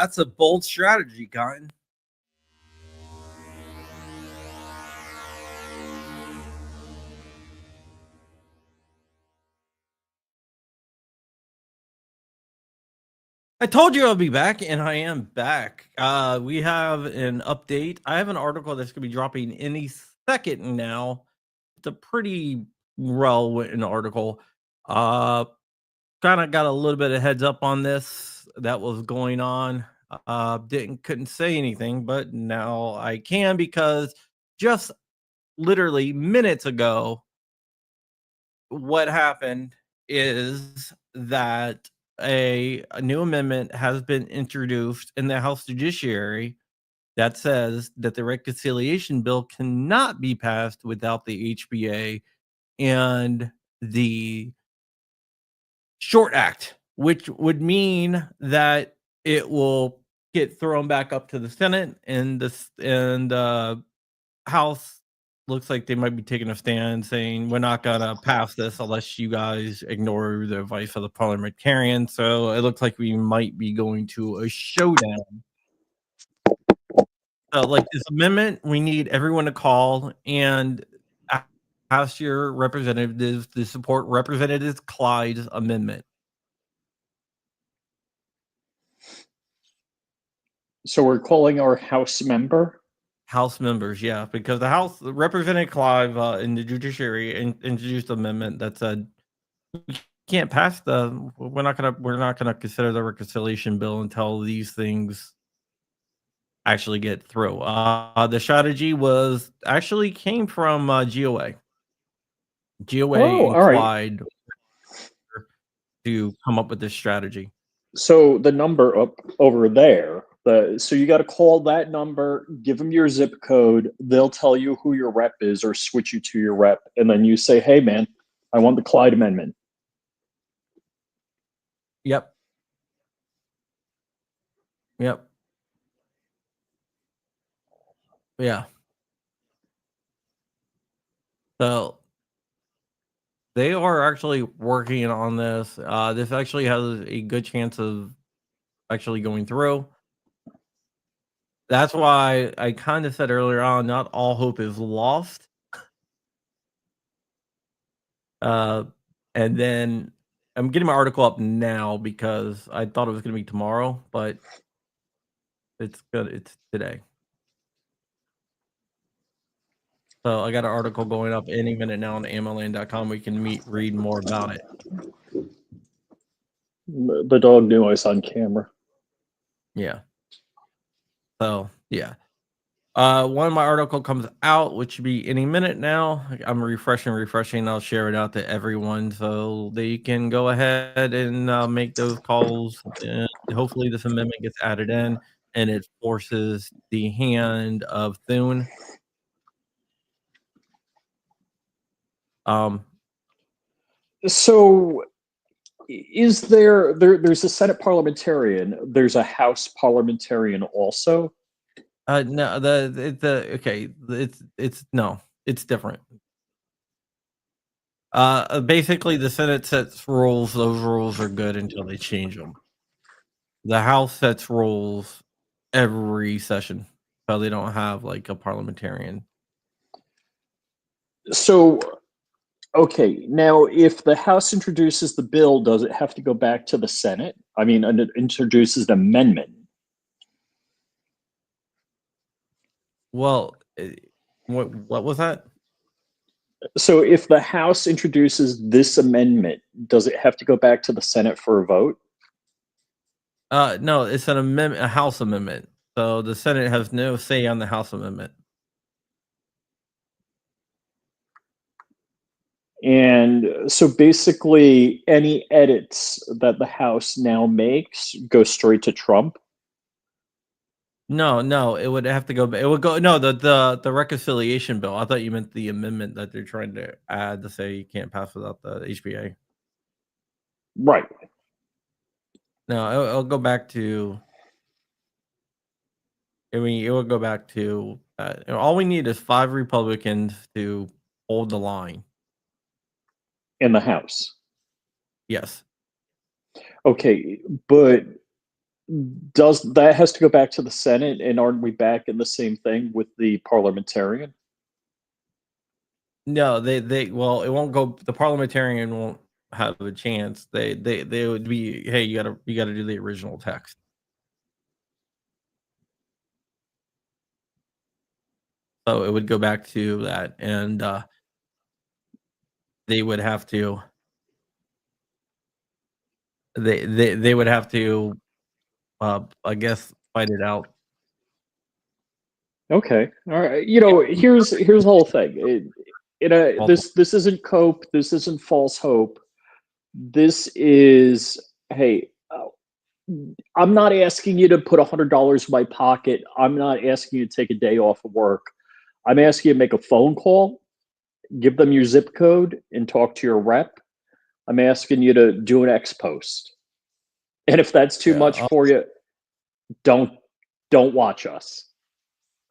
That's a bold strategy, Cotton. I told you I'll be back, and I am back. We have an update. I have an article that's going to be dropping any second now. It's a pretty well-written article. Kind of got a little bit of heads up on this that was going on. Couldn't say anything, but now I can because just literally minutes ago, what happened is that a new amendment has been introduced in the House Judiciary that says that the reconciliation bill cannot be passed without the HBA and the Short Act, which would mean that it will get thrown back up to the Senate and House looks like they might be taking a stand saying we're not gonna pass this unless you guys ignore the advice of the parliamentarian. So it looks like we might be going to a showdown. So, like this amendment, we need everyone to call and ask your representatives to support Representative Clyde's amendment. So we're calling our House member? House members, yeah, because the House Representative Clive in the Judiciary introduced an amendment that said we can't pass we're not gonna consider the reconciliation bill until these things actually get through. The strategy was actually came from GOA. GOA Oh, and all right. Clyde to come up with this strategy. So the number up over there, so you got to call that number, give them your zip code. They'll tell you who your rep is or switch you to your rep. And then you say, hey, man, I want the Clyde Amendment. Yep. Yep. Yeah. So they are actually working on this. This actually has a good chance of actually going through. That's why I kind of said earlier on, not all hope is lost. And then I'm getting my article up now because I thought it was going to be tomorrow, but it's good. It's today. So I got an article going up any minute now on ammoland.com. We can read more about it. The dog knew I was on camera. Yeah. So yeah. When my article comes out, which should be any minute now, I'm refreshing. I'll share it out to everyone so they can go ahead and make those calls. And hopefully, this amendment gets added in and it forces the hand of Thune. So is there's a Senate parliamentarian, there's a House parliamentarian also? No, okay, it's different. Basically, the Senate sets rules. Those rules are good until they change them. The House sets rules every session, so they don't have like a parliamentarian. So, okay, now if the House introduces the bill, does it have to go back to the Senate? I mean, and it introduces an amendment. Well, what was that? So if the House introduces this amendment, does it have to go back to the Senate for a vote? No, it's an amendment, a House amendment. So the Senate has no say on the House amendment. And so basically, any edits that the House now makes go straight to Trump. No, it would have to go. It would go. No, the reconciliation bill. I thought you meant the amendment that they're trying to add to say you can't pass without the HBA. Right. No, it'll go back to. I mean, it will go back to. All we need is 5 Republicans to hold the line. In the House. Yes. Okay, but Does that has to go back to the Senate, and aren't we back in the same thing with the parliamentarian? No, well, it won't go. The parliamentarian won't have a chance. They would be, hey, you gotta do the original text. So it would go back to that, and they would have to. They would have to, I guess, fight it out. Okay, all right. Yeah, Here's the whole thing. multiple. This isn't cope. This isn't false hope. This is, hey, I'm not asking you to put $100 in my pocket. I'm not asking you to take a day off of work. I'm asking you to make a phone call, give them your zip code, and talk to your rep. I'm asking you to do an X post. And if that's too Yeah. much for you, don't don't watch us.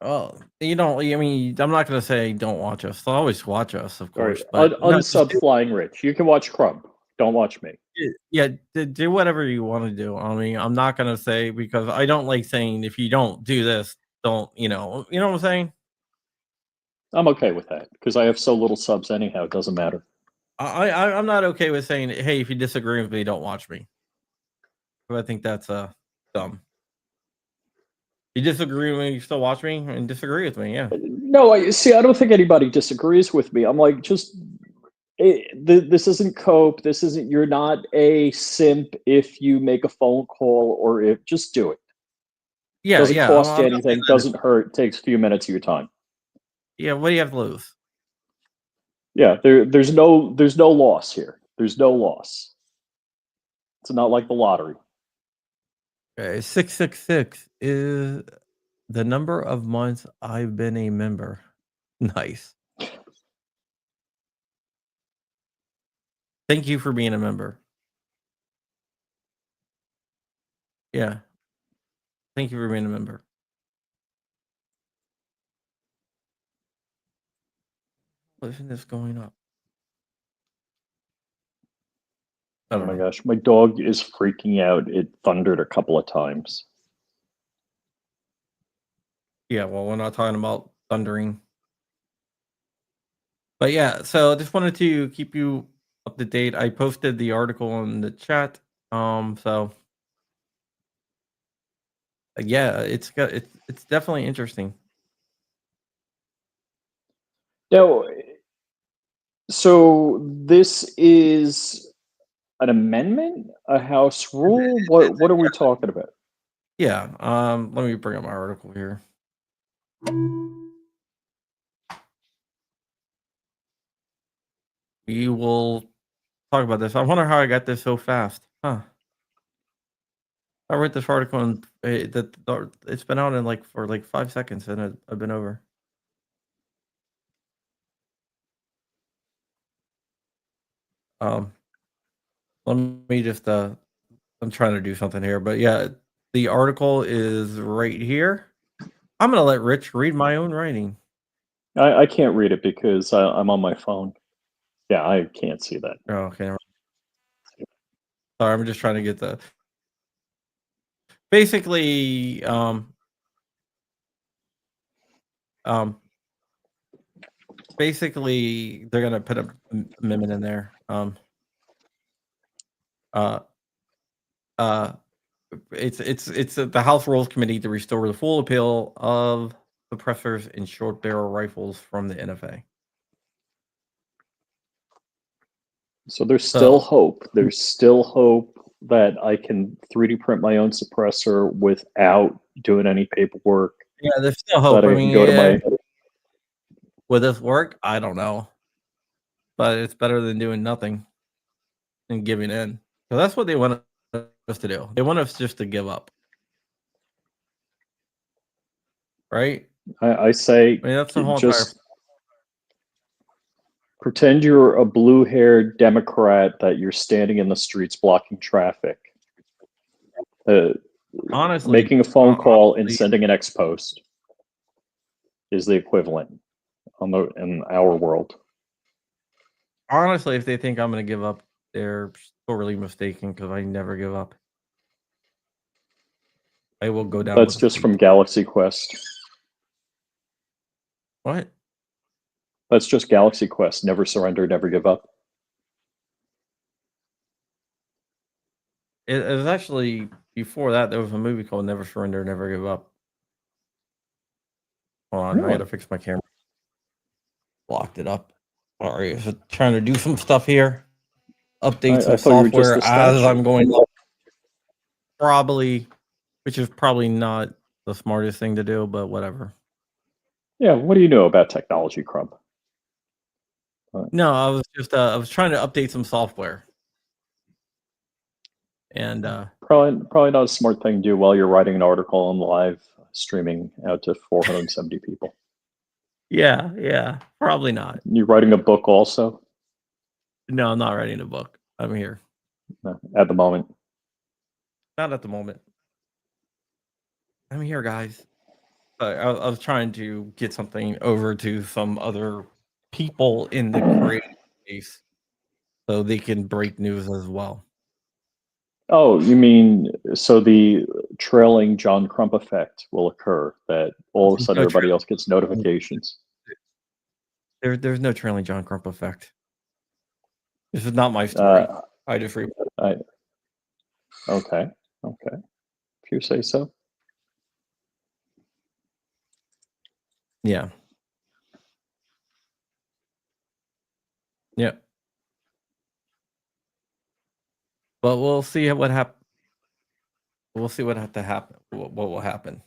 Oh, you don't. I mean, I'm not gonna say don't watch us. They'll always watch us, of All right, course, but no, just unsub Flying Rich. You can watch Crump. Don't watch me. yeah, do whatever you want to do. I mean, I'm not gonna say, because I don't like saying, if you don't do this, don't. You know what I'm saying? I'm okay with that because I have so little subs anyhow. It doesn't matter. I'm not okay with saying, hey, if you disagree with me, don't watch me. I think that's dumb. You disagree with me, you still watch me and disagree with me, yeah. No, I see. I don't think anybody disagrees with me. I'm like, this isn't cope. This isn't. You're not a simp if you make a phone call or if just do it. Yeah, Doesn't yeah. cost you I'm not saying anything. that. Doesn't hurt. Takes a few minutes of your time. Yeah, what do you have to lose? Yeah, there's no loss here. There's no loss. It's not like the lottery. Okay, 666 is the number of months I've been a member. Nice. Thank you for being a member. Yeah, thank you for being a member. Why isn't this going up? I Oh don't my know. gosh, my dog is freaking out. It thundered a couple of times. Yeah, well, we're not talking about thundering. But yeah, so I just wanted to keep you up to date. I posted the article in the chat. So yeah, it's definitely interesting. Now, so this is an amendment, a House rule. What are we talking about? Yeah. Let me bring up my article here. We will talk about this. I wonder how I got this so fast. Huh. I read this article and it's been out in for 5 seconds, and I've been over. Um, let me just I'm trying to do something here, but yeah, the article is right here. I'm gonna let Rich read my own writing. I can't read it because I'm on my phone. Yeah, I can't see that. Oh, okay. Sorry, I'm just trying to get the basically um basically they're gonna put a amendment in there. Uh uh it's the House Rules Committee to restore the full appeal of suppressors and short barrel rifles from the NFA. So there's still So hope. There's still hope that I can 3D print my own suppressor without doing any paperwork. yeah, there's still That hope. I I can mean, go to yeah, my. will this work? I don't know, but it's better than doing nothing and giving in. So that's what they want us to do. They want us just to give up, right? I say I mean, that's the whole entire. just pretend you're a blue-haired Democrat that you're standing in the streets blocking traffic. Uh, Honestly, Making a phone call and honestly, sending an X post is the equivalent in our world. honestly, if they think I'm going to give up, they're sorely mistaken, because I never give up. I will go down. That's with just from Galaxy Quest. What? That's just Galaxy Quest. Never surrender, never give up. It was actually before that. There was a movie called Never Surrender, Never Give Up. Hold on, I gotta fix my camera. Locked it up. Sorry, I was trying to do some stuff here. Update some software as I'm going up. Probably, which is probably not the smartest thing to do, but whatever. Yeah, what do you know about technology, Crump? No, I was trying to update some software. And probably not a smart thing to do while you're writing an article on live streaming out to 470 people. Yeah, probably not. You writing a book also? No, I'm not writing a book. I'm here. No, at the moment. Not at the moment. I'm here, guys. I was trying to get something over to some other people in the creative space so they can break news as well. Oh, you mean so the trailing John Crump effect will occur, that all of a sudden everybody else gets notifications? There's no trailing John Crump effect. This is not my story. I just read. Okay. If you say so. Yeah. Yep. But we'll see what happens. We'll see what happen. What will happen?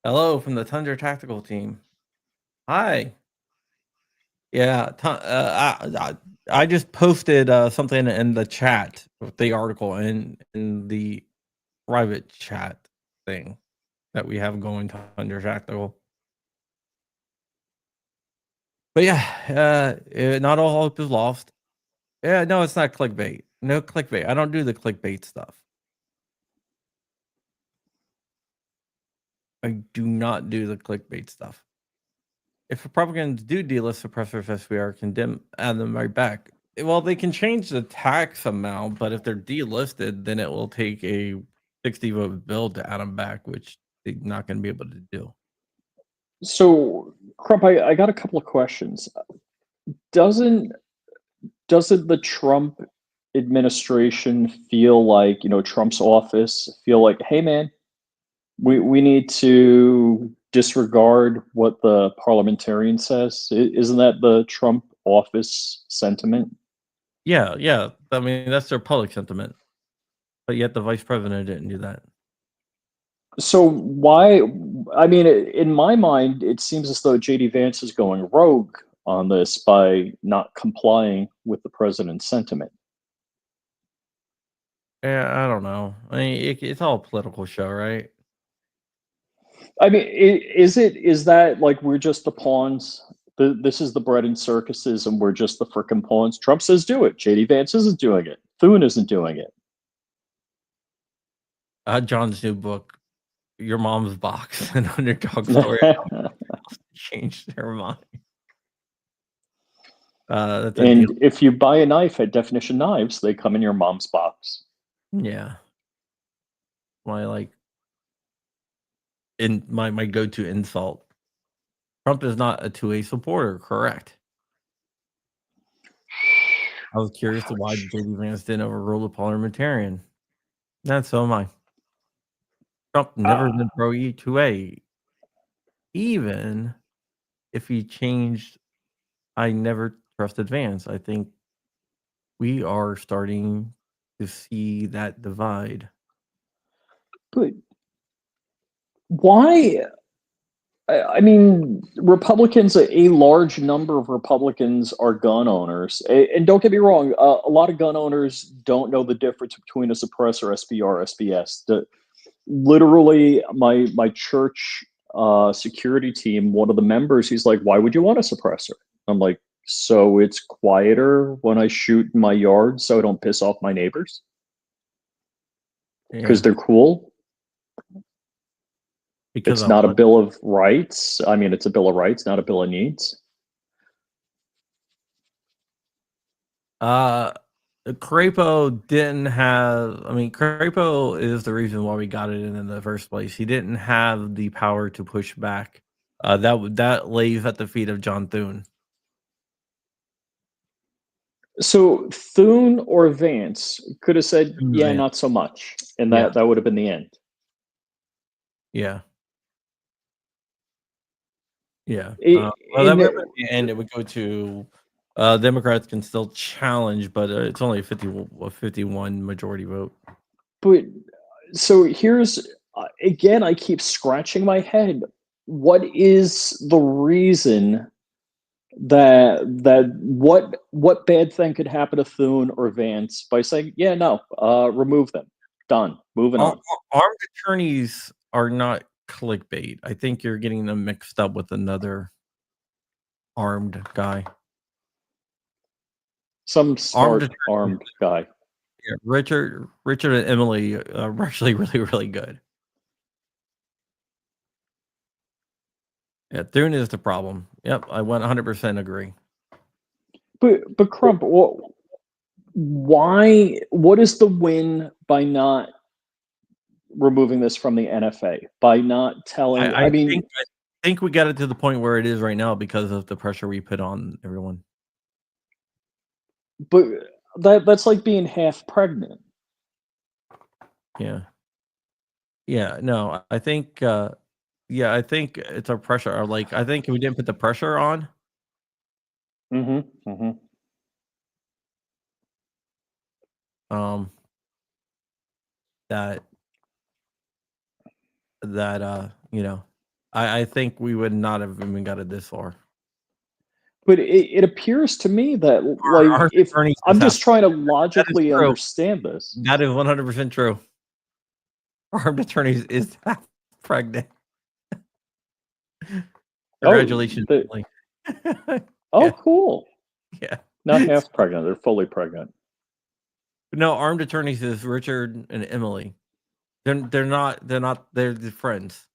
Hello from the Tundra Tactical Team. Hi. Yeah, I just posted something in the chat with the article in the private chat thing that we have going to Tundra Tactical. But yeah, not all hope is lost. Yeah, no, it's not clickbait. No clickbait. I don't do the clickbait stuff. I do not do the clickbait stuff. If Republicans do delist suppressors SVR, condemn, add them right back. Well, they can change the tax amount, but if they're delisted, then it will take a 60 vote bill to add them back, which they're not going to be able to do. So, Crump, I got a couple of questions. Doesn't the Trump administration feel like, Trump's office feel like, hey man, we need to disregard what the parliamentarian says? Isn't that the Trump office sentiment? Yeah. I mean, that's their public sentiment. But yet the vice president didn't do that. So why? I mean, in my mind, it seems as though JD Vance is going rogue on this by not complying with the president's sentiment. Yeah, I don't know. I mean, it's all a political show, right? I mean, is that like we're just the pawns? This is the bread and circuses, and we're just the frickin' pawns. Trump says do it. JD Vance isn't doing it. Thune isn't doing it. John's new book, Your Mom's Box, an underdog story, changed their mind. And if you buy a knife at Definition Knives, they come in your mom's box. Yeah. My go-to insult. Trump is not a 2A supporter, correct? I was curious to why JD Vance didn't overrule the parliamentarian. So am I. Trump never been pro E2A. Even if he changed, I never trusted Vance. I think we are starting to see that divide. But why? I mean, Republicans, a large number of Republicans are gun owners. And don't get me wrong, a lot of gun owners don't know the difference between a suppressor, SBR, SBS. Literally, my church security team, one of the members, he's like, why would you want a suppressor? I'm like, so it's quieter when I shoot in my yard so I don't piss off my neighbors? Because they're cool? Because it's not a Bill of Rights. I mean, it's a Bill of Rights, not a Bill of Needs. Crapo didn't have. I mean, Crapo is the reason why we got it in the first place. He didn't have the power to push back. That lays at the feet of John Thune. So Thune or Vance could have said, "Yeah, Vance. not so much," and Yeah. that would have been the end. Yeah. Yeah. It, Well, that in would have been the end. It would go to Democrats can still challenge, but it's only a 51 majority vote. but so here's again, I keep scratching my head. What is the reason what bad thing could happen to Thune or Vance by saying, "Yeah, no, remove them, done, moving on." Armed attorneys are not clickbait. I think you're getting them mixed up with another armed guy. Some smart armed guy. Yeah, Richard and Emily are actually really, really good. Yeah, Thune is the problem. Yep, I 100% agree. But Crump, why? What is the win by not removing this from the NFA? By not telling? I mean, I think we got it to the point where it is right now because of the pressure we put on everyone. but that's like being half pregnant. Yeah. Yeah. No, I think. Yeah, I think it's our pressure. Or like, I think we didn't put the pressure on. Mm-hmm. Mm-hmm. That you know, I think we would not have even got it this far. But it appears to me that, like, Our if attorneys I'm have just trying to that is logically true. understand this, That is 100% true. Armed attorneys is half pregnant. Congratulations, Emily. oh, Yeah. cool. Yeah. Not half pregnant; they're fully pregnant. No, armed attorneys is Richard and Emily. They're the friends.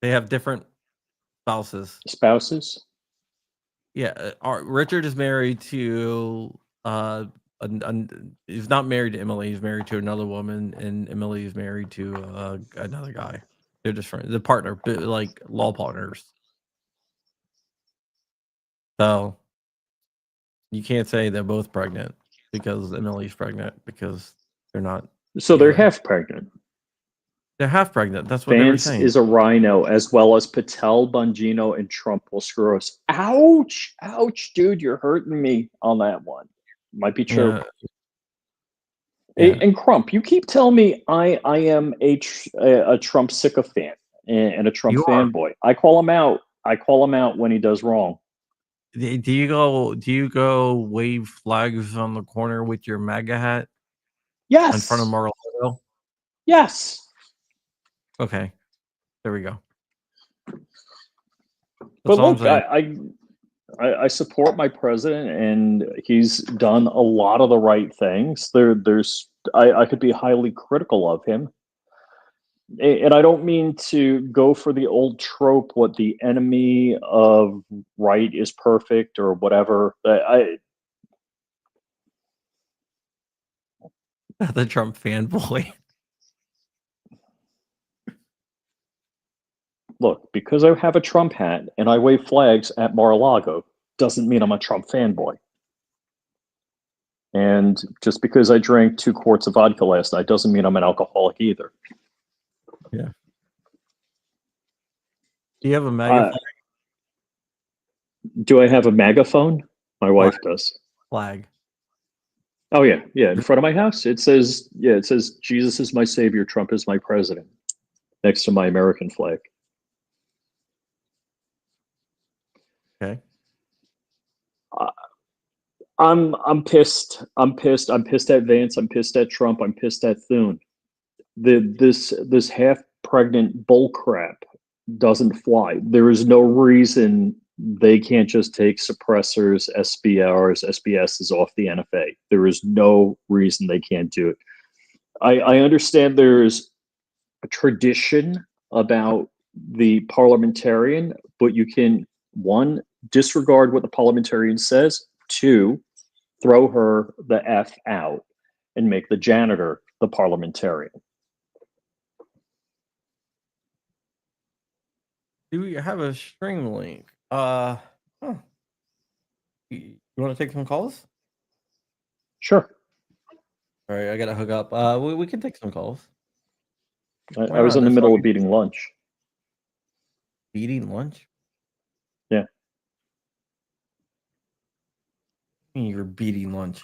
They have different spouses. Spouses? Yeah, Richard is married to he's not married to Emily. He's married to another woman, and Emily is married to another guy. They're just friends, the partner, like law partners. So you can't say they're both pregnant because Emily's pregnant because they're not. So they're together. half pregnant. They're half pregnant. That's what they were Vance saying. is a rhino, as well as Patel, Bongino, and Trump will screw us. Ouch! Ouch, dude, you're hurting me on that one. Might be true. Yeah. And Crump, you keep telling me I am a Trump sycophant and a Trump fanboy. I call him out. I call him out when he does wrong. Do you go wave flags on the corner with your MAGA hat? Yes. In front of Mar-a-Lago? Yes. Okay. There we go. But look, I support my president, and he's done a lot of the right things. I could be highly critical of him, and I don't mean to go for the old trope, what the enemy of right is perfect or whatever. The Trump fanboy. Look, because I have a Trump hat and I wave flags at Mar-a-Lago doesn't mean I'm a Trump fanboy. And just because I drank 2 quarts of vodka last night doesn't mean I'm an alcoholic either. Yeah. Do you have a MAGA do I have a megaphone? My wife does. Flag. Oh yeah, yeah. In front of my house, it says Jesus is my savior, Trump is my president, next to my American flag. Okay. I'm pissed. I'm pissed. I'm pissed at Vance. I'm pissed at Trump. I'm pissed at Thune. This half pregnant bull crap doesn't fly. There is no reason they can't just take suppressors, SBRs, SBSs off the NFA. There is no reason they can't do it. I understand there's a tradition about the parliamentarian, but you can, one, disregard what the parliamentarian says. Two, throw her the F out and make the janitor the parliamentarian. Do we have a stream link? You want to take some calls? Sure. All right, I gotta hook up. We can take some calls. I was in the middle of eating lunch. Eating lunch? Yeah. You're beating lunch.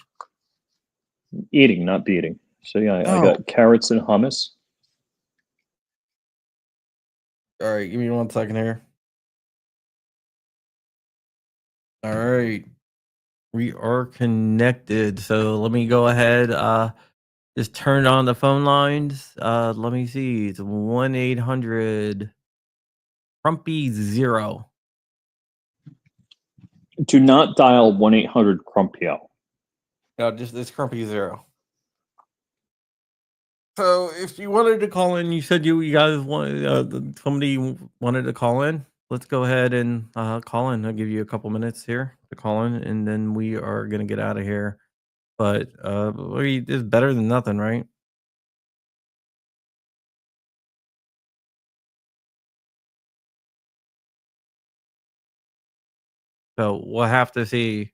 Eating, not beating. So yeah, I Oh. got carrots and hummus. All right, give me 1 second here. All right. We are connected. So let me go ahead. Just turn on the phone lines. Let me see. It's 1-800 Crumpy 0. Do not dial 1-800-CRUMP-PL. No, just it's Crumpy 0. So if you wanted to call in, you said you guys wanted somebody wanted to call in. Let's go ahead and call in. I'll give you a couple minutes here to call in, and then we are gonna get out of here. But it's better than nothing, right? So we'll have to see.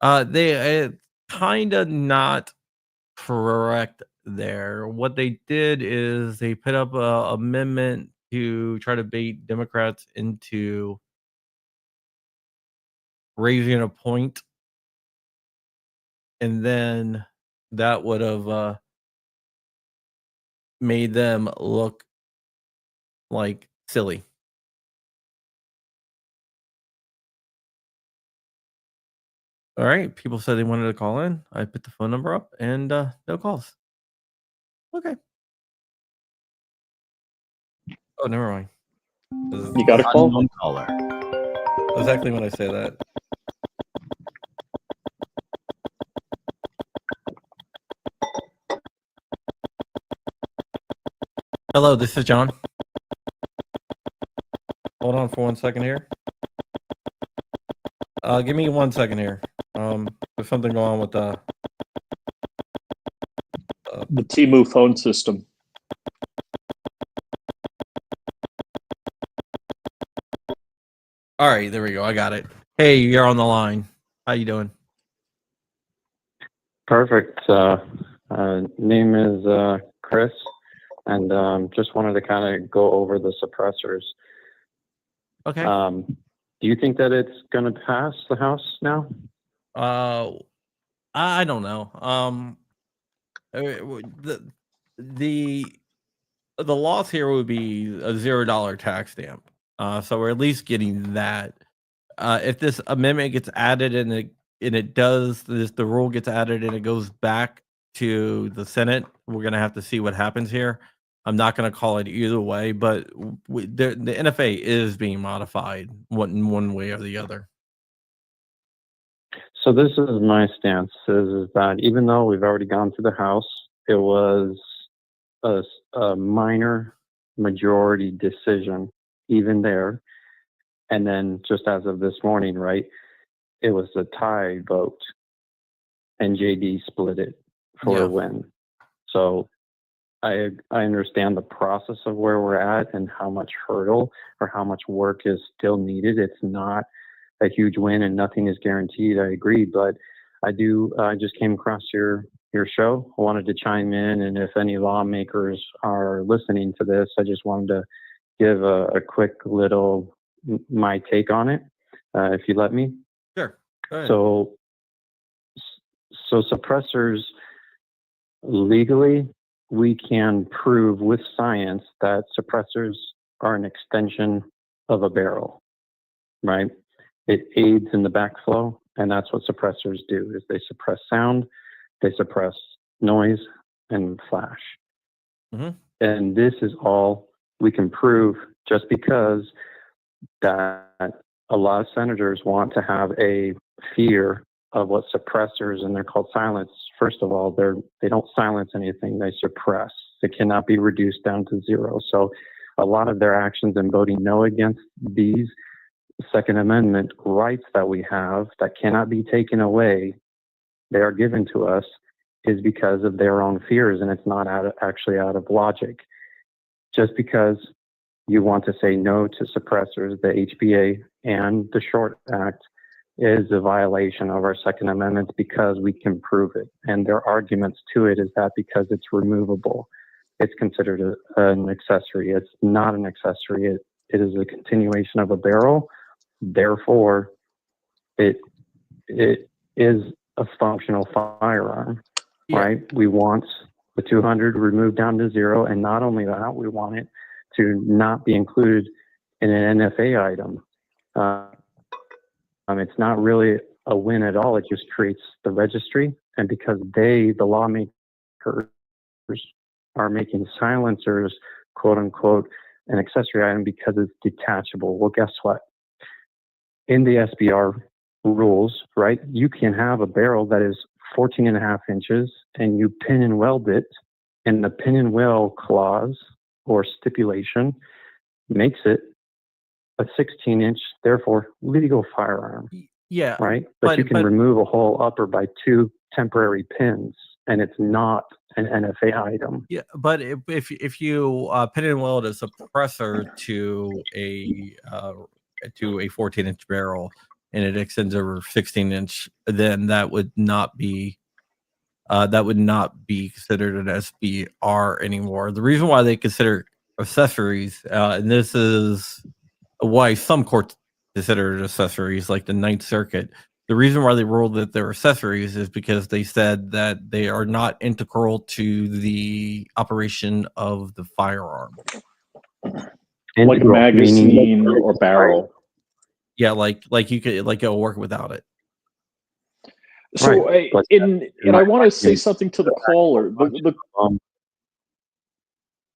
They kind of not correct there. What they did is they put up a amendment to try to bait Democrats into raising a point, and then that would have made them look like silly. All right, people said they wanted to call in. I put the phone number up, and no calls. Okay. Oh, never mind. You got a call? Unknown caller. Exactly when I say that. Hello, this is John. Hold on for 1 second here. Give me 1 second here. There's something going on with the Temu phone system. All right, there we go. I got it. Hey, you're on the line. How you doing? Perfect. Name is Chris, and just wanted to kind of go over the suppressors. Okay. Do you think that it's going to pass the House now? I don't know. The loss here would be a $0 tax stamp. So we're at least getting that. If this amendment gets added and it does the rule gets added and it goes back to the Senate, we're gonna have to see what happens here. I'm not gonna call it either way, but the NFA is being modified one way or the other. So this is my stance: is that even though we've already gone through the House, it was a minor majority decision, even there. And then just as of this morning, right, it was a tie vote, and JD split it for a win. So I understand the process of where we're at and how much hurdle or how much work is still needed. It's not a huge win and nothing is guaranteed. I agree, but I just came across your show. I wanted to chime in, and if any lawmakers are listening to this, I just wanted to give a quick little my take on it, if you let me. Sure. Go ahead. So suppressors, legally, we can prove with science that suppressors are an extension of a barrel, right? It aids in the backflow, and that's what suppressors do, is they suppress sound, they suppress noise, and flash. Mm-hmm. And this is all we can prove just because that a lot of senators want to have a fear of what suppressors, and they're called silence. First of all, they don't silence anything, they suppress. It cannot be reduced down to zero. So a lot of their actions in voting no against these Second Amendment rights that we have that cannot be taken away, they are given to us, is because of their own fears, and it's not actually out of logic. Just because you want to say no to suppressors, the HBA and the Short Act is a violation of our Second Amendment because we can prove it. And their arguments to it is that because it's removable, it's considered an accessory. It's not an accessory. It is a continuation of a barrel. Therefore, it is a functional firearm, right? We want the 200 removed down to 0. And not only that, we want it to not be included in an NFA item. It's not really a win at all. It just creates the registry. And because the lawmakers, are making silencers, quote unquote, an accessory item because it's detachable. Well, guess what? In the SBR rules, right, you can have a barrel that is 14.5 inches and you pin and weld it, and the pin and weld clause or stipulation makes it a 16-inch, therefore legal firearm. Yeah. Right? But you can remove a whole upper by 2 temporary pins, and it's not an NFA item. Yeah, but if you pin and weld a suppressor to a 14-inch barrel and it extends over 16-inch, then that would not be considered an SBR anymore. The reason why they consider accessories, and this is why some courts consider it accessories, like the Ninth Circuit. The reason why they ruled that they're accessories is because they said that they are not integral to the operation of the firearm. Like a magazine or barrel. Yeah, like you could it'll work without it. So, right. and I want to say something to the caller.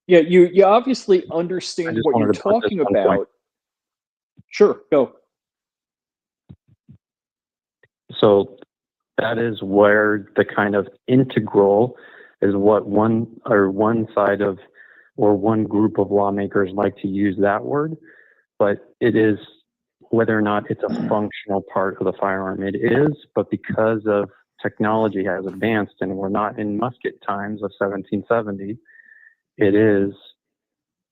Yeah, you obviously understand what you're talking about. Sure, go. So that is where the kind of integral is what one side of, or one group of lawmakers like to use that word, but it is whether or not it's a functional part of the firearm. It is, but because of technology has advanced and we're not in musket times of 1770, it is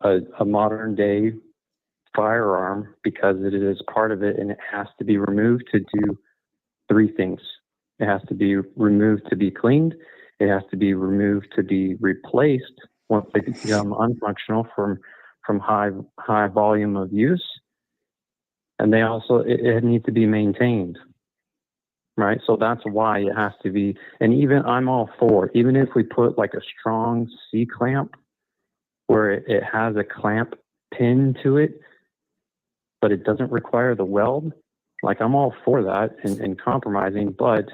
a modern day firearm because it is part of it, and it has to be removed to do 3 things. It has to be removed to be cleaned. It has to be removed to be replaced once they become unfunctional from high volume of use. And they also, it needs to be maintained, right? So that's why it has to be, and even I'm all for, even if we put like a strong C-clamp where it has a clamp pin to it, but it doesn't require the weld, like I'm all for that and compromising, but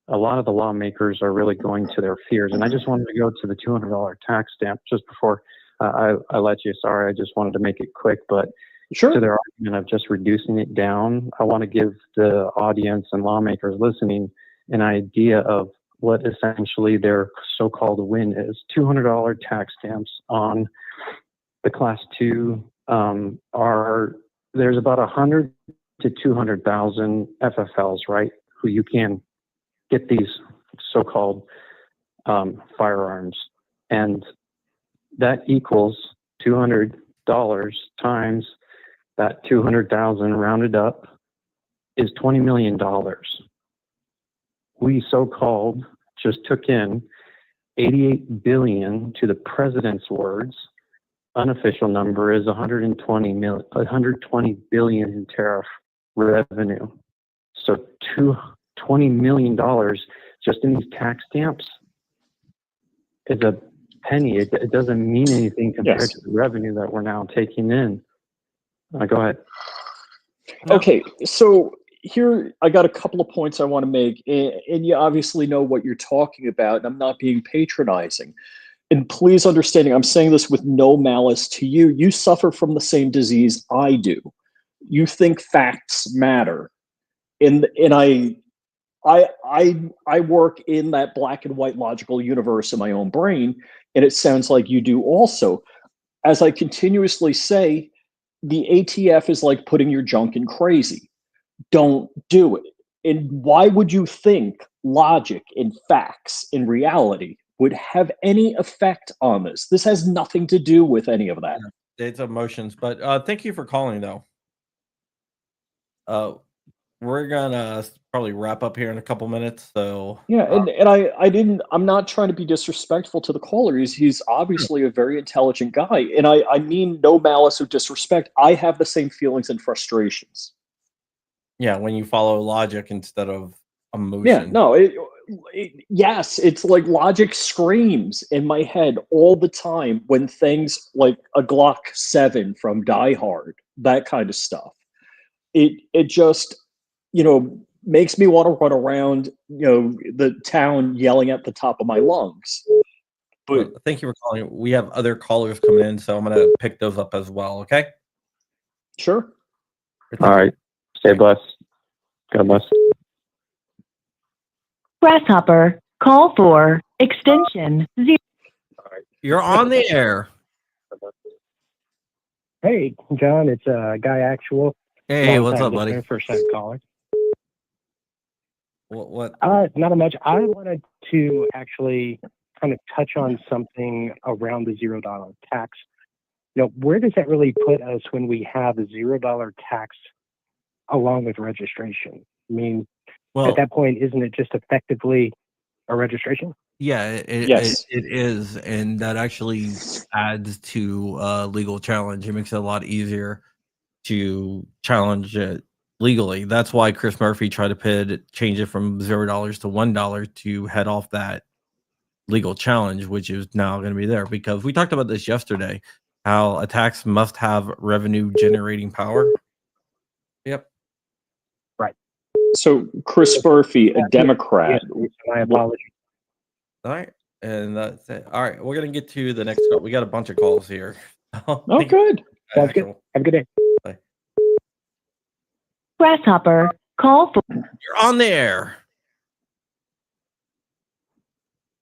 a lot of the lawmakers are really going to their fears. And I just wanted to go to the $200 tax stamp just before I let you. Sorry, I just wanted to make it quick, but sure. To their argument of just reducing it down, I want to give the audience and lawmakers listening an idea of what essentially their so-called win is. $200 tax stamps on the Class 2 there's about 100 to 200,000 FFLs, right, who you can get these so-called firearms. And that equals $200 times that 200,000 rounded up is $20 million. We so-called just took in 88 billion to the president's words. Unofficial number is 120 billion in tariff revenue. So $20 million just in these tax stamps is a penny. It doesn't mean anything compared to the revenue that we're now taking in. Go ahead. Okay, so here I got a couple of points I want to make, and you obviously know what you're talking about, and I'm not being patronizing. And please understand, I'm saying this with no malice to you. You suffer from the same disease I do. You think facts matter, and I work in that black and white logical universe in my own brain, and it sounds like you do also. As I continuously say, the ATF is like putting your junk in crazy. Don't do it. And why would you think logic and facts and reality would have any effect on this? This has nothing to do with any of that. It's emotions, but thank you for calling though. We're gonna probably wrap up here in a couple minutes. So Yeah, and I'm not trying to be disrespectful to the caller. He's obviously a very intelligent guy. And I mean no malice or disrespect. I have the same feelings and frustrations. yeah, when you follow logic instead of Yeah, emotion. no, yes, it's like logic screams in my head all the time when things like a Glock 7 from Die Hard, that kind of stuff. It just, makes me want to run around, the town yelling at the top of my lungs. But Well, thank you for calling. We have other callers coming in, so I'm gonna pick those up as well. Okay. sure. Thank All you. right. Stay blessed. God bless. Grasshopper, call for extension 0. You're on the air. Hey, John, it's Guy Actual. Hey, Long what's time up, buddy? listener, first time caller. What? Not much. I wanted to actually kind of touch on something around the $0 tax. Where does that really put us when we have a $0 tax along with registration? I mean, Well, at that point, isn't it just effectively a registration? yeah, Yes. it is, and that actually adds to legal challenge. It makes it a lot easier to challenge it legally. That's why Chris Murphy tried to change it from $0 to $1 to head off that legal challenge, which is now going to be there, because we talked about this yesterday, how a tax must have revenue generating power. Yep. Right. So Chris Murphy, a Democrat. Yes, my apologies. All right. And that's it. All right. We're going to get to the next call. We got a bunch of calls here. Oh, good. Sounds good. Have a good day. Bye. Grasshopper, call for You're on the air.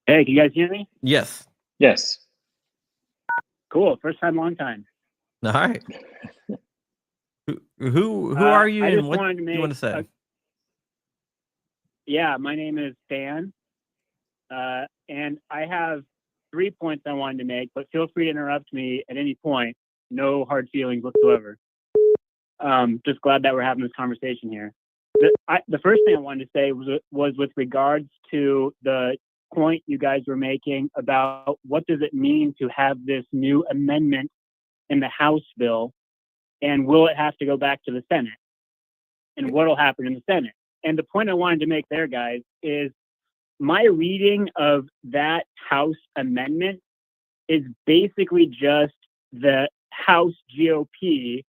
Hey, can you guys hear me? Yes. Yes. Cool. First time, long time. All right. Who are you I and just what wanted to do you want to say? Yeah, my name is Dan. And I have 3 points I wanted to make, but feel free to interrupt me at any point. No hard feelings whatsoever. Just glad that we're having this conversation here. The first thing I wanted to say was with regards to the point you guys were making about what does it mean to have this new amendment in the House bill, and will it have to go back to the Senate? And what will happen in the Senate? And the point I wanted to make there, guys, is my reading of that House amendment is basically just the House GOP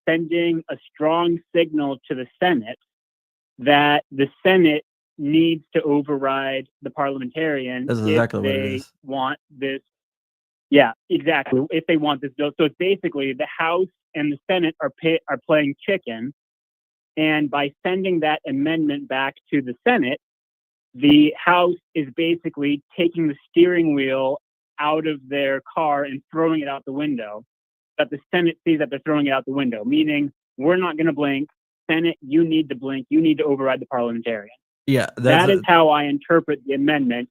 sending a strong signal to the Senate that the Senate needs to override the parliamentarian That's if exactly what it they is. want this. Yeah, exactly. If they want this bill. So it's basically the House and the Senate are playing chicken. And by sending that amendment back to the Senate, the House is basically taking the steering wheel out of their car and throwing it out the window. But the Senate sees that they're throwing it out the window, meaning we're not going to blink. Senate, you need to blink. You need to override the parliamentarian. Yeah, That is how I interpret the amendment.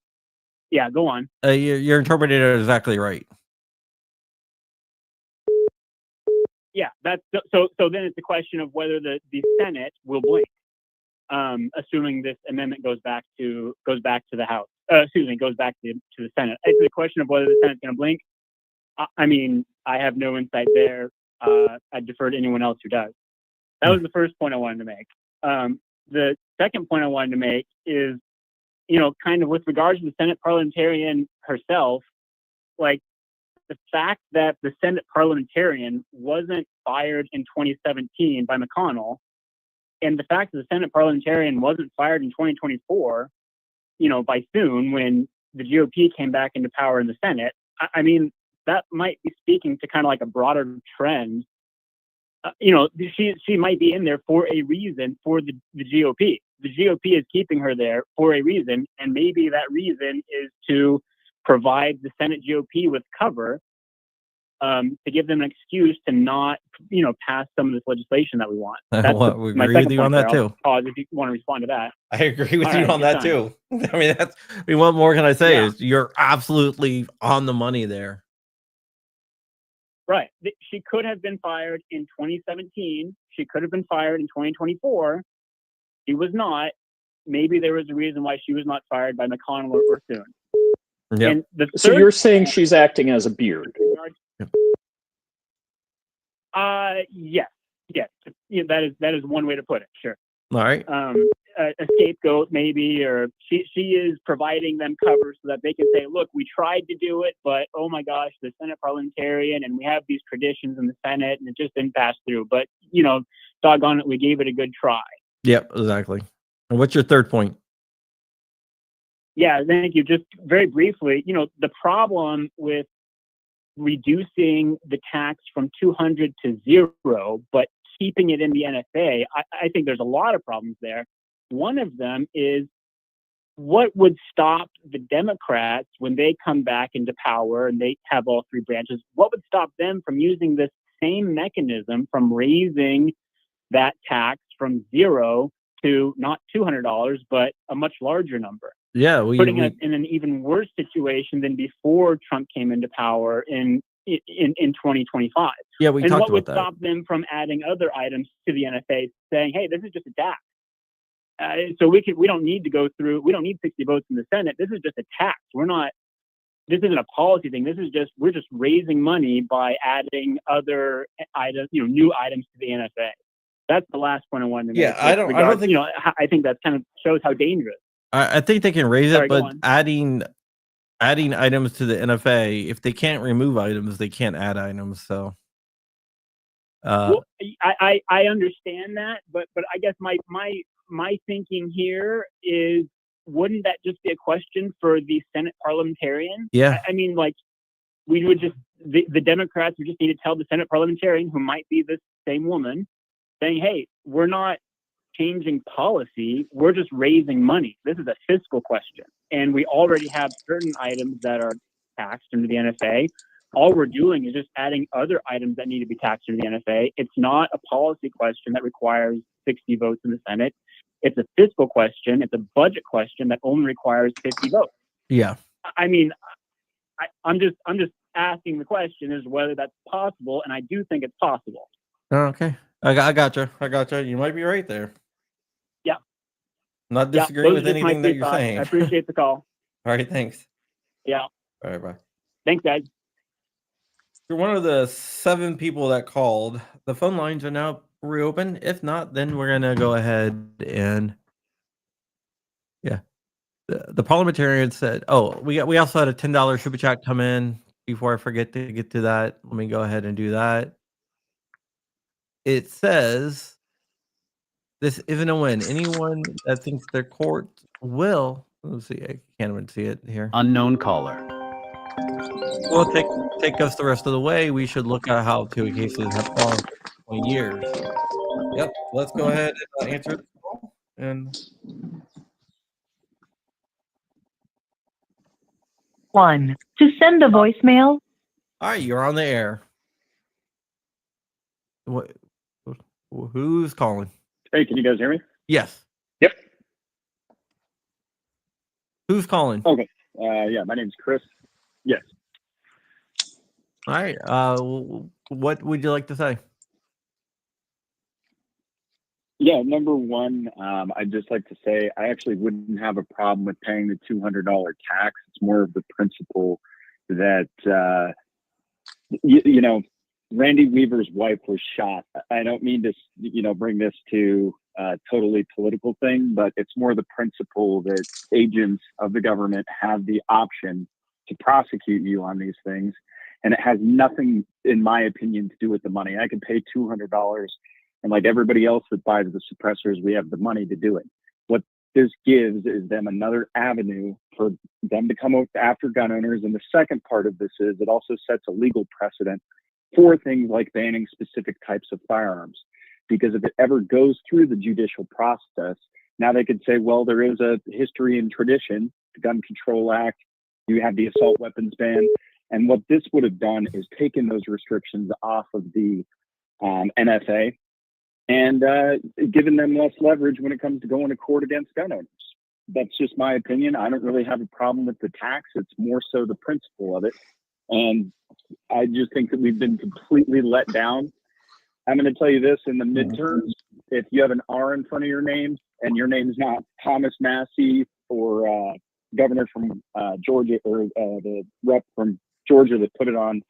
Yeah, go on. You're interpreting it exactly right. Yeah, that's so. So then it's a question of whether the Senate will blink, assuming this amendment goes back to the House. Goes back to the Senate. It's a question of whether the Senate's going to blink. I mean, I have no insight there. I defer to anyone else who does. That was the first point I wanted to make. The second point I wanted to make is, kind of with regards to the Senate parliamentarian herself, like the fact that the Senate parliamentarian wasn't fired in 2017 by McConnell, and the fact that the Senate parliamentarian wasn't fired in 2024, by soon when the GOP came back into power in the Senate, I mean, that might be speaking to kind of like a broader trend. She might be in there for a reason for the GOP. The GOP is keeping her there for a reason, and maybe that reason is to provide the Senate GOP with cover to give them an excuse to not, pass some of this legislation that we want. Well, we my agree with second you point on that there. I'll too. pause if you want to respond to that. I agree with All you right, on that good too. What more can I say? Yeah. Is you're absolutely on the money there. Right. She could have been fired in 2017. She could have been fired in 2024. She was not. Maybe there was a reason why she was not fired by McConnell or Thune. Yep. And the So third you're saying she's acting as a beard? Yes. Yeah, that is one way to put it. Sure. All right. A scapegoat maybe, or she is providing them cover so that they can say, look, we tried to do it, but oh my gosh, the Senate parliamentarian, and we have these traditions in the Senate, and it just didn't pass through. But doggone it, we gave it a good try. Yep. Exactly. And what's your third point? Yeah, thank you. Just very briefly, the problem with reducing the tax from 200 to 0, but keeping it in the NFA, I think there's a lot of problems there. One of them is what would stop the Democrats when they come back into power and they have all three branches, what would stop them from using this same mechanism from raising that tax from 0 to not $200, but a much larger number? Yeah, putting us in an even worse situation than before Trump came into power in 2025. Yeah, we and talked what would about that. stop them from adding other items to the NFA, saying, "Hey, this is just a tax." So we don't need to go through. We don't need 60 votes in the Senate. This is just a tax. This isn't a policy thing. We're just raising money by adding other items, new items to the NFA. That's the last point I wanted to make. Yeah, I don't think. I think that kind of shows how dangerous. I think they can raise Sorry, it, go but on. adding items to the NFA, if they can't remove items, they can't add items. So, well, I understand that, but I guess my thinking here is, wouldn't that just be a question for the Senate parliamentarian? yeah, I mean, like, we would just the Democrats would just need to tell the Senate parliamentarian, who might be this same woman, saying, "Hey, we're not changing policy, we're just raising money. This is a fiscal question, and we already have certain items that are taxed under the NFA. All we're doing is just adding other items that need to be taxed under the NFA. It's not a policy question that requires 60 votes in the Senate. It's a fiscal question. It's a budget question that only requires 50 votes." yeah. I mean, I'm just asking the question is whether that's possible, and I do think it's possible. Okay, I gotcha. You might be right there. Yeah. Not disagreeing those with are just my anything that three you're thoughts. saying. I appreciate the call. All right, thanks. Yeah. All right, bye. Thanks, guys. You're one of the 7 people that called. The phone lines are now reopened. If not, then we're gonna go ahead and the parliamentarian said, "Oh, we also had a $10 super chat come in." Before I forget to get to that, let me go ahead and do that. It says, "This isn't a win. Anyone that thinks their court will..." Let's see. I can't even see it here. Unknown caller. Well, take us the rest of the way. We should look at how 2 cases have gone for 20 years. Yep. Let's go ahead and answer the call. And 1. To send a voicemail, all right, you're on the air. What? Who's calling? Hey, can you guys hear me? Yes. Yep. Who's calling? Okay. Yeah, my name's Chris. Yes. All right. What would you like to say? Yeah, number one, I'd just like to say I actually wouldn't have a problem with paying the $200 tax. It's more of the principle that, Randy Weaver's wife was shot. I don't mean to, bring this to a totally political thing, but it's more the principle that agents of the government have the option to prosecute you on these things. And it has nothing, in my opinion, to do with the money. I can pay $200, and like everybody else that buys the suppressors, we have the money to do it. What this gives is them another avenue for them to come after gun owners. And the second part of this is it also sets a legal precedent for things like banning specific types of firearms. Because if it ever goes through the judicial process, now they could say, well, there is a history and tradition, the Gun Control Act, you have the assault weapons ban. And what this would have done is taken those restrictions off of the NFA and given them less leverage when it comes to going to court against gun owners. That's just my opinion. I don't really have a problem with the tax. It's more so the principle of it. And I just think that we've been completely let down. I'm going to tell you this, in the midterms, if you have an R in front of your name and your name is not Thomas Massey or governor from Georgia, or the rep from Georgia that put it on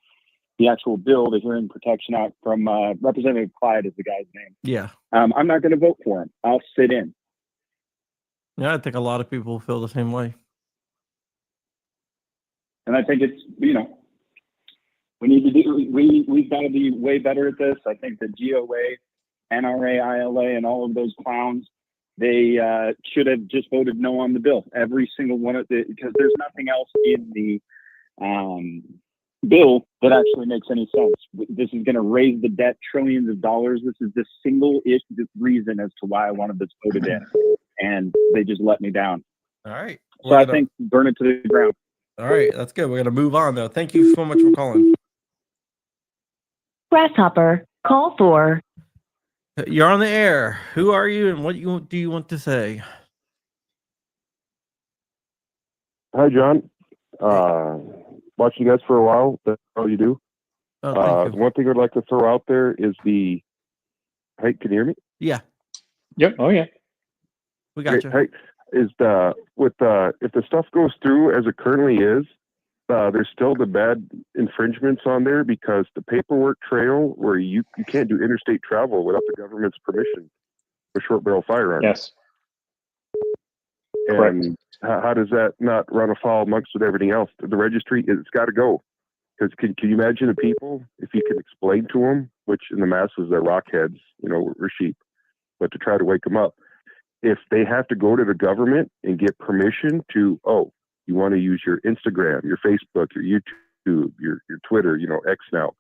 the actual bill, the Hearing Protection Act, from Representative Clyde is the guy's name. Yeah. I'm not going to vote for him. I'll sit in. Yeah, I think a lot of people feel the same way. And I think it's, we need to do, we've got to be way better at this. I think the GOA, NRA, ILA, and all of those clowns, they should have just voted no on the bill. Every single one of it, because there's nothing else in the bill that actually makes any sense. This is going to raise the debt trillions of dollars. This is the single reason as to why I wanted this voted in. And they just let me down. All right. So I think burn it to the ground. All right. That's good. We're going to move on, though. Thank you so much for calling. Grasshopper, call for. You're on the air. Who are you and what do you want to say? Hi, John. Watching you guys for a while. That's all you do. Oh, thank you. One thing I'd like to throw out there is the. Hey, can you hear me? Yeah. Yep. Oh yeah. We got you. Hey, is if the stuff goes through as it currently is, there's still the bad infringements on there because the paperwork trail where you can't do interstate travel without the government's permission for short barrel firearms. Yes. And how does that not run afoul amongst with everything else? The registry, it's got to go. Because can you imagine the people, if you can explain to them, which in the masses they're rockheads, we're sheep, but to try to wake them up, if they have to go to the government and get permission to, you want to use your Instagram, your Facebook, your YouTube, your Twitter, X now.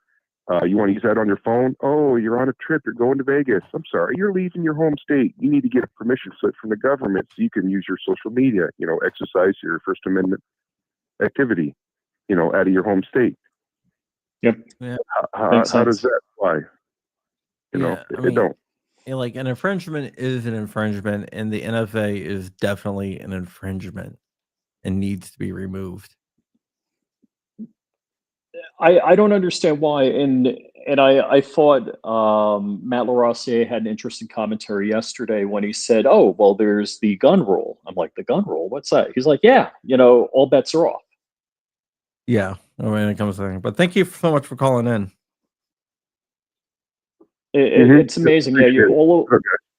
You want to use that on your phone? Oh, you're on a trip. You're going to Vegas. I'm sorry. You're leaving your home state. You need to get a permission slip from the government so you can use your social media, exercise your First Amendment activity, out of your home state. Yep. Yeah. How does that apply? It don't. Like an infringement is an infringement, and the NFA is definitely an infringement and needs to be removed. I don't understand why, and I thought Matt LaRossiere had an interesting commentary yesterday when he said, "Oh, well, there's the gun rule." I'm like, "The gun rule? What's that?" He's like, "Yeah, all bets are off." Yeah, when it comes to that. But thank you so much for calling in. It's amazing. Yeah,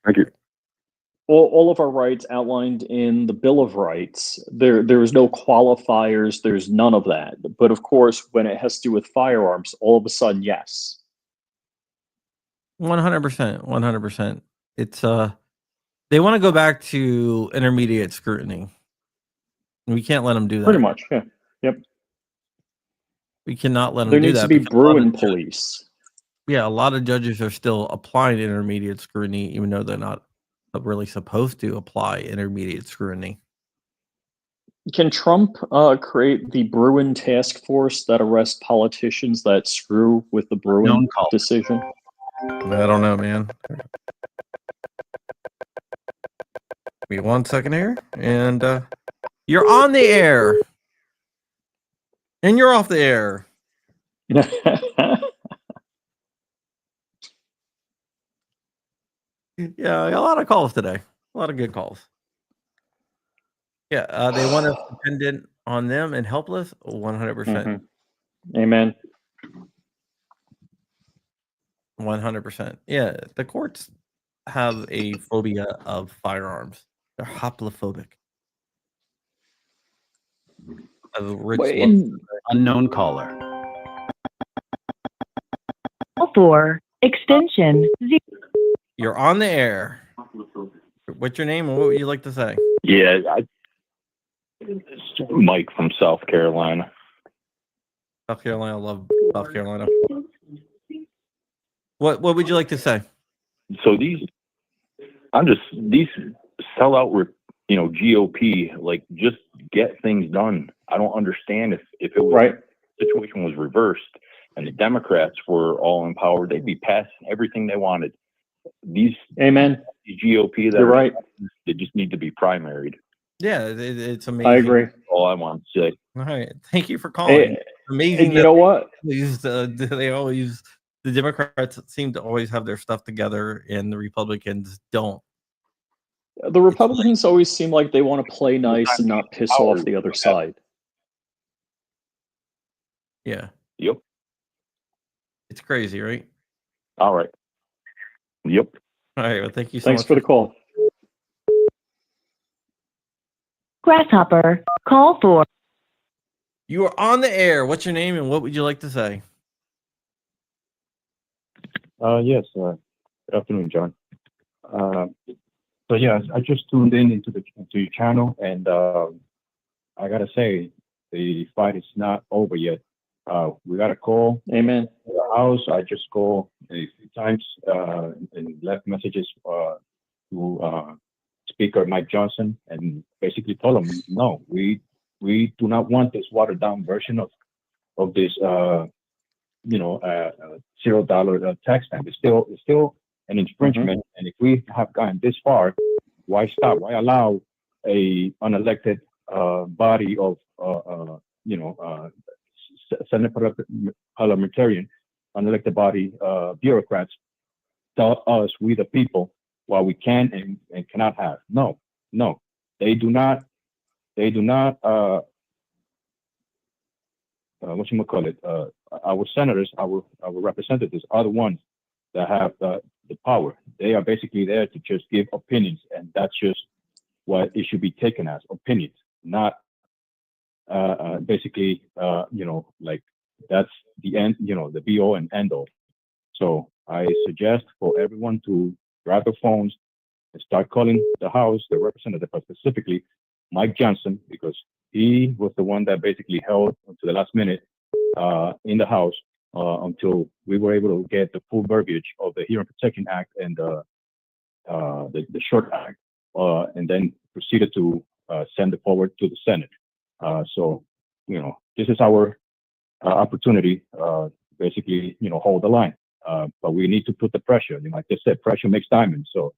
Thank you. All of our rights outlined in the Bill of Rights. There's no qualifiers. There's none of that. But of course, when it has to do with firearms, all of a sudden, yes. 100%. 100%. It's they want to go back to intermediate scrutiny. We can't let them do that. Pretty much. Yeah. Yep. We cannot let them There do needs that. to be Bruin police. Yeah, a lot of judges are still applying intermediate scrutiny, even though they're not really supposed to apply intermediate scrutiny. Can Trump create the Bruin task force that arrests politicians that screw with the Bruin decision? I don't know, man. Give me 1 second here, and you're on the air, and you're off the air. Yeah, a lot of calls today. A lot of good calls. Yeah, they want us dependent on them and helpless. 100%. Amen. 100%. Yeah, the courts have a phobia of firearms. They're hoplophobic. Unknown caller. For extension 0. You're on the air. What's your name and what would you like to say? Yeah, Mike from South Carolina. South Carolina, I love South Carolina. What would you like to say? So these sellout, GOP, like, just get things done. I don't understand if it was right. situation was reversed and the Democrats were all in power, they'd be passing everything they wanted. These Amen. GOP that You're are, right. they just need to be primaried. Yeah, it's amazing. I agree. That's all I want to say. All right, thank you for calling. Amazing. And you know what? They always, the Democrats seem to always have their stuff together, and the Republicans don't. The Republicans always seem like they want to play nice and not piss off the other side. Yeah. Yep. It's crazy, right? All right. Yep. All right. Well, thank you so Thanks much for the call. Grasshopper, call for. You are on the air. What's your name and what would you like to say? Yes. Good afternoon, John. So yeah, I just tuned into your channel, and I gotta say, the fight is not over yet. We got a call. Amen. To the house. I just called a few times and left messages to Speaker Mike Johnson, and basically told him, no, we do not want this watered down version of this $0 tax stamp. It's still an infringement, and if we have gotten this far, why stop? Why allow a unelected body of Senate parliamentarian, unelected body bureaucrats tell us, we the people, what we can and cannot have? No, they do not. Our senators, our representatives are the ones that have the power. They are basically there to just give opinions, and that's just what it should be taken as, opinions, not basically like that's the end, the be all and end all. So I suggest for everyone to grab their phones and start calling the House, the representative, but specifically Mike Johnson, because he was the one that basically held to the last minute in the House until we were able to get the full verbiage of the Hearing Protection Act and the Short Act, and then proceeded to send it forward to the Senate. So, this is our opportunity, basically, hold the line. But we need to put the pressure. Like I said, pressure makes diamonds. So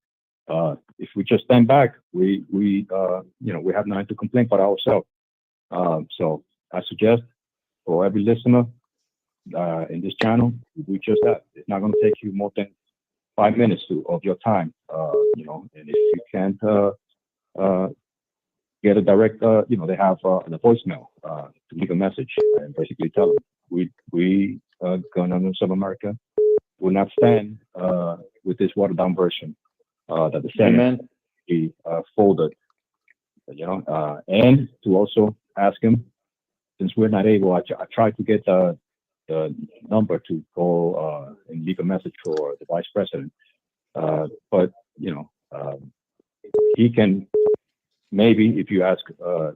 if we just stand back, we have nothing to complain about ourselves. So I suggest for every listener in this channel, do just that. It's not going to take you more than 5 minutes of your time. And if you can't get a direct, they have the voicemail to leave a message and basically tell them we governors of America will not stand with this watered down version that the Senate folded, and to also ask him, since we're not able, I tried to get the number to call and leave a message for the vice president, but he can maybe, if you ask, to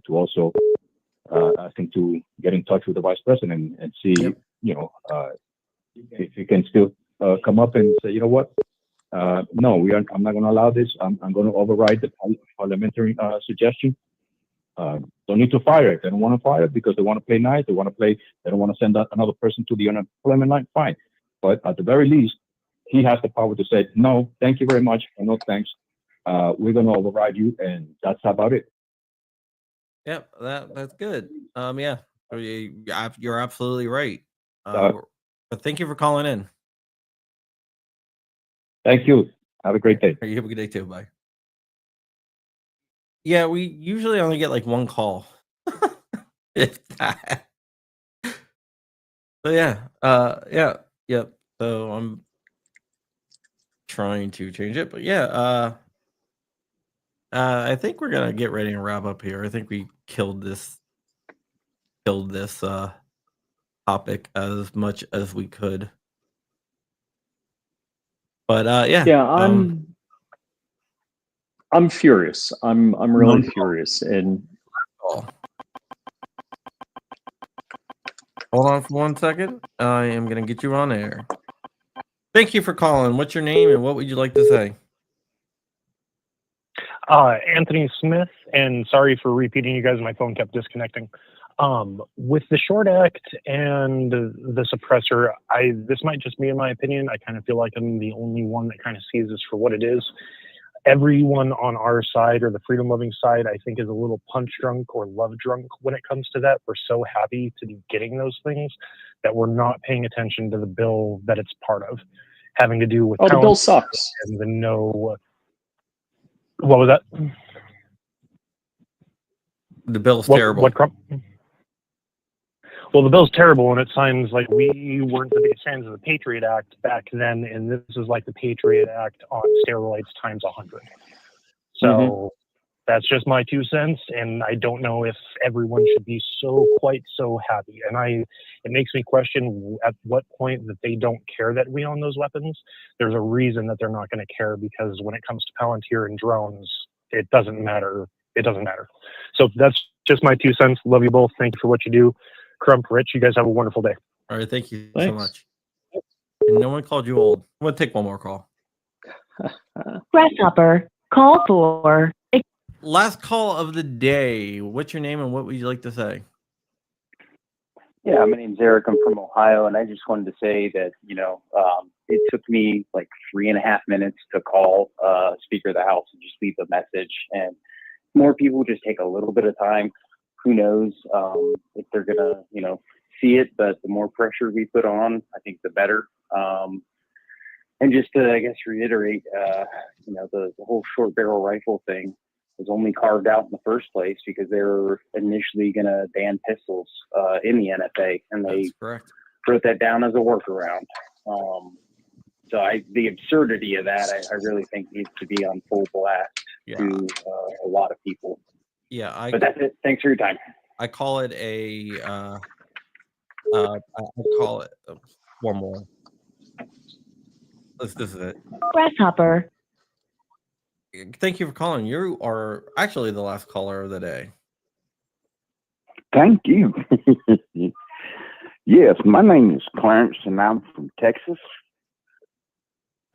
also ask him to get in touch with the vice president and see, if he can still come up and say, no, I'm not going to allow this. I'm going to override the parliamentary suggestion. Don't need to fire it. They don't want to fire it because they want to play nice. They don't want to send another person to the unemployment line. Fine. But at the very least, he has the power to say, no, thank you very much. And no, thanks. We're going to override you. And that's about it. Yep. That's good. Yeah, you're absolutely right. But thank you for calling in. Thank you. Have a great day. You have a good day too. Bye. Yeah, we usually only get like one call. If that. So yep. So I'm trying to change it, but I think we're gonna get ready and wrap up here. I think we killed this topic as much as we could. But I'm furious. I'm really furious. And hold on for 1 second. I am gonna get you on air. Thank you for calling. What's your name and what would you like to say? Anthony Smith, and sorry for repeating you guys. My phone kept disconnecting. With the short act and the suppressor, this might just be in my opinion. I kind of feel like I'm the only one that kind of sees this for what it is. Everyone on our side or the freedom loving side, I think, is a little punch drunk or love drunk when it comes to that. We're so happy to be getting those things that we're not paying attention to the bill that it's part of, having to do with the bill sucks. and the no. What was that? The bill's terrible. What Crump? Well, the bill's terrible, and it sounds like we weren't the biggest fans of the Patriot Act back then, and this is like the Patriot Act on steroids times 100. So that's just my 2 cents, and I don't know if everyone should be quite so happy. And it makes me question at what point that they don't care that we own those weapons. There's a reason that they're not going to care, because when it comes to Palantir and drones, it doesn't matter. It doesn't matter. So that's just my 2 cents. Love you both. Thank you for what you do. Crump, Rich, you guys have a wonderful day. All right, thank you so much. And no one called you old. I'm going to take one more call. Grasshopper, call for. Last call of the day. What's your name and what would you like to say? Yeah, my name's Eric. I'm from Ohio, and I just wanted to say that, it took me like 3.5 minutes to call Speaker of the House and just leave a message. And more people just take a little bit of time. Who knows if they're going to, see it, but the more pressure we put on, I think the better. And just to, I guess, reiterate, the whole short barrel rifle thing was only carved out in the first place because they were initially going to ban pistols in the NFA, and they wrote that down as a workaround. So the absurdity of that, I really think needs to be on full blast to a lot of people. Yeah, but that's it. Thanks for your time. I call it one more. This is it. Grasshopper. Thank you for calling. You are actually the last caller of the day. Thank you. Yes, my name is Clarence, and I'm from Texas.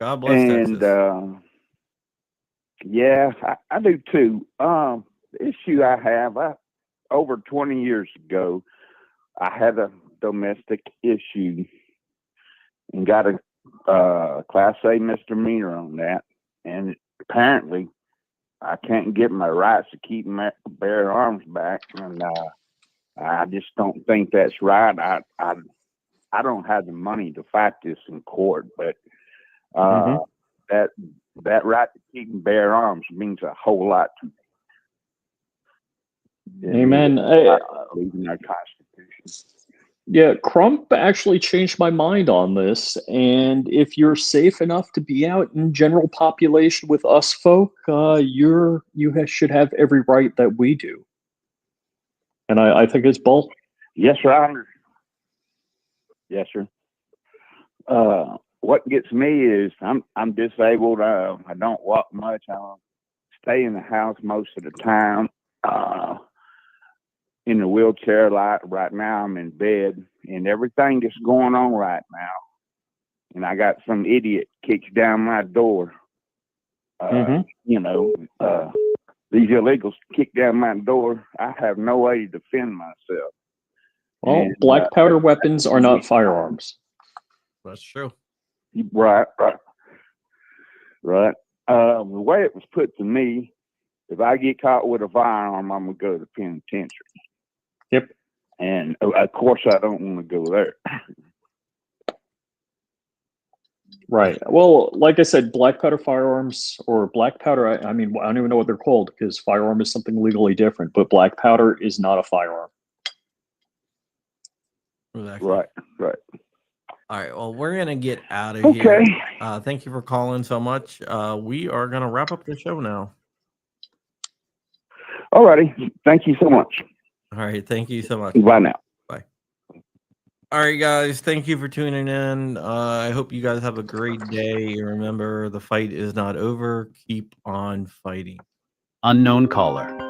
God bless Texas. Yeah, I do too. The issue I have, over 20 years ago, I had a domestic issue and got a Class A misdemeanor on that. And apparently, I can't get my rights to keep my bear arms back. And I just don't think that's right. I don't have the money to fight this in court, but that right to keep and bear arms means a whole lot to me. Amen. Leaving our Constitution. Yeah, Crump actually changed my mind on this. And if you're safe enough to be out in general population with us folk, should have every right that we do. And I think it's both. Yes, sir. Yes, sir. What gets me is I'm disabled. I don't walk much. I stay in the house most of the time. In the wheelchair, right now I'm in bed, and everything that's going on right now, and I got some idiot kicks down my door. These illegals kick down my door. I have no way to defend myself. Well, and, black powder weapons are not firearms. That's true. Right. The way it was put to me, if I get caught with a firearm, I'm gonna go to the penitentiary. Yep. And of course, I don't want to go there. Right. Well, like I said, black powder firearms or black powder, I mean, I don't even know what they're called because firearm is something legally different, but black powder is not a firearm. Exactly. Right. All right. Well, we're going to get out of Okay. here. Thank you for calling so much. We are going to wrap up the show now. All righty. Thank you so much. All right. Thank you so much. Bye now. Bye. All right, guys. Thank you for tuning in. I hope you guys have a great day. Remember, the fight is not over. Keep on fighting. Unknown caller.